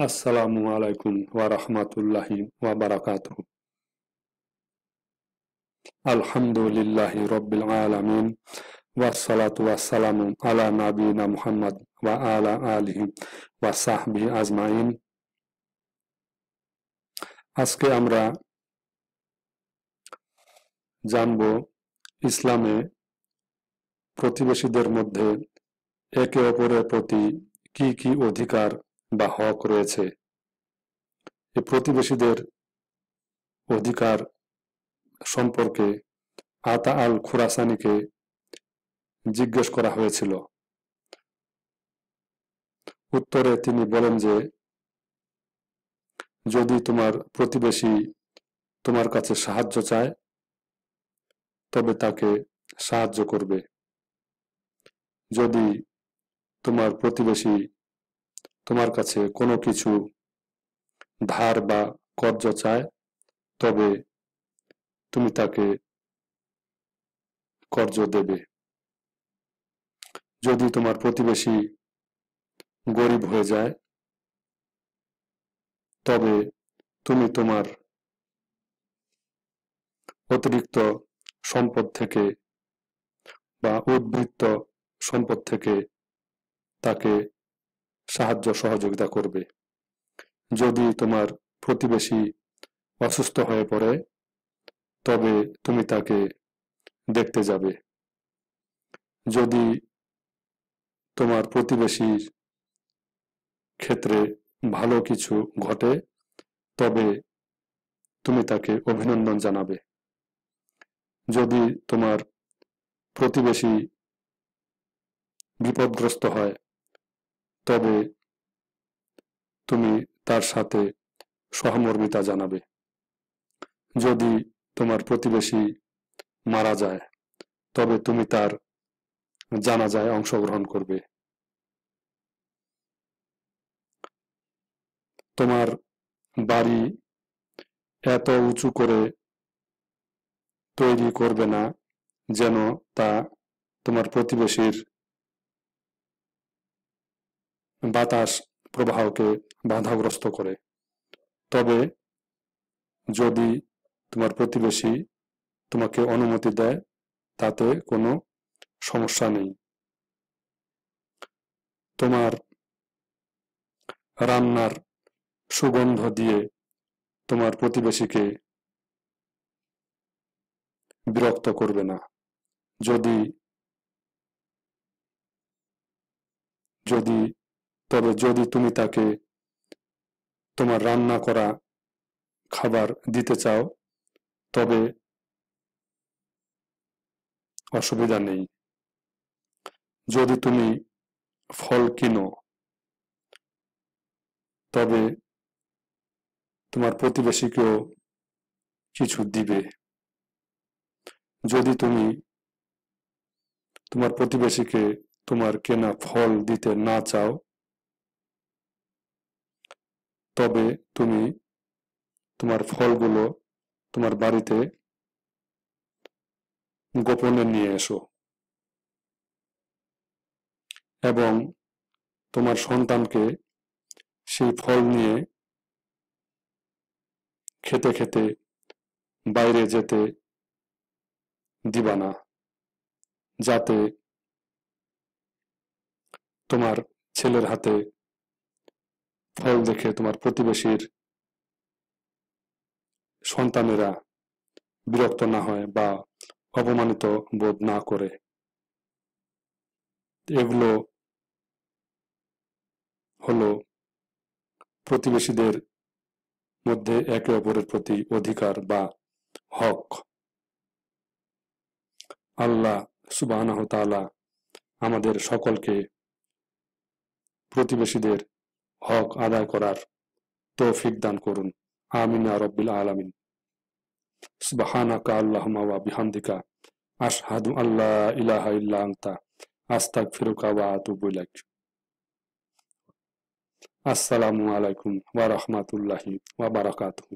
আসসালামু আলাইকুম ওয়া রাহমাতুল্লাহি ওয়া বারাকাতুহু। আলহামদুলিল্লাহি রাব্বিল আলামিন ওয়াসসালাতু ওয়াসসালামু আলা নাবিয়িনা মুহাম্মদ ওয়া আলা আলিহি ওয়া সাহবিহি আজমাইন। আজকে আমরা জানব ইসলামে প্রতিবেশীদের মধ্যে একে অপরের প্রতি কি কি অধিকার বা হক রয়েছে। এই প্রতিবেশীদের অধিকার সম্পর্কে আতা আল খুরাসানিকে জিজ্ঞেস করা হয়েছিল। উত্তরে তিনি বলেন যে, যদি তোমার প্রতিবেশী তোমার কাছে সাহায্য চায় তবে তাকে সাহায্য করবে। যদি তোমার প্রতিবেশী তোমার কাছে কোনো কিছু ধার বা কর্জ চায় তবে তুমি তাকে কর্জ দেবে। যদি তোমার প্রতিবেশী গরিব হয়ে যায় তবে তুমি তোমার অতিরিক্ত সম্পদ থেকে বা উদ্বৃত্ত সম্পদ থেকে তাকে সাহায্য সহযোগিতা করবে। যদি তোমার প্রতিবেশী অসুস্থ হয়ে পড়ে তবে তুমি তাকে দেখতে যাবে। যদি তোমার প্রতিবেশীর ক্ষেত্রে ভালো কিছু ঘটে তবে তুমি তাকে অভিনন্দন জানাবে। যদি তোমার প্রতিবেশী বিপদগ্রস্ত হয় তবে তুমি তার সাথে সহমর্মিতা জানাবে। যদি তোমার প্রতিবেশী মারা যায় তবে তুমি তার জানাজায় অংশগ্রহণ করবে। তোমার বাড়ি এত উঁচু করে তৈরি করবে না যেন তা তোমার প্রতিবেশীর বাতাস প্রবাহকে বাধাগ্রস্ত করে। তবে যদি তোমার প্রতিবেশী তোমাকে অনুমতি দেয় তাতে কোনো সমস্যা নেই। তোমার রান্নার সুগন্ধ দিয়ে তোমার প্রতিবেশীকে বিরক্ত করবে না। যদি তুমি তাকে তোমার রান্না করা খাবার দিতে চাও তবে অসুবিধা নেই। যদি তুমি ফল কিনো তবে তোমার প্রতিবেশীকেও কিছু দিবে। যদি তুমি তোমার প্রতিবেশীকে তোমার কেনা ফল দিতে না চাও তবে তুমি তোমার ফলগুলো তোমার বাড়িতে গোপনে নিয়ে এসো এবং তোমার সন্তানকে সেই ফল নিয়ে খেতে খেতে বাইরে যেতে দিবা না, যাতে তোমার ছেলের হাতে ফল দেখে তোমার প্রতিবেশীর সন্তানেরা বিরক্ত না হয় বা অপমানিত বোধ না করে। এগুলো হলো প্রতিবেশীদের মধ্যে একে অপরের প্রতি অধিকার বা হক। আল্লাহ সুবহানাহু ওয়া তাআলা আমাদের সকলকে প্রতিবেশীদের হক আদায় করার তৌফিক দান করুন। আমিন ইয়া রাব্বিল আলামিন। সুবহানাকা আল্লাহুম্মা ওয়া বিহামদিকা আশহাদু আল্লা ইলাহা ইল্লা আনতা আস্তাগফিরুকা ওয়া আতুবু ইলাইক। আসসালামু আলাইকুম ওয়া রাহমাতুল্লাহি ওয়া বারাকাতুহু।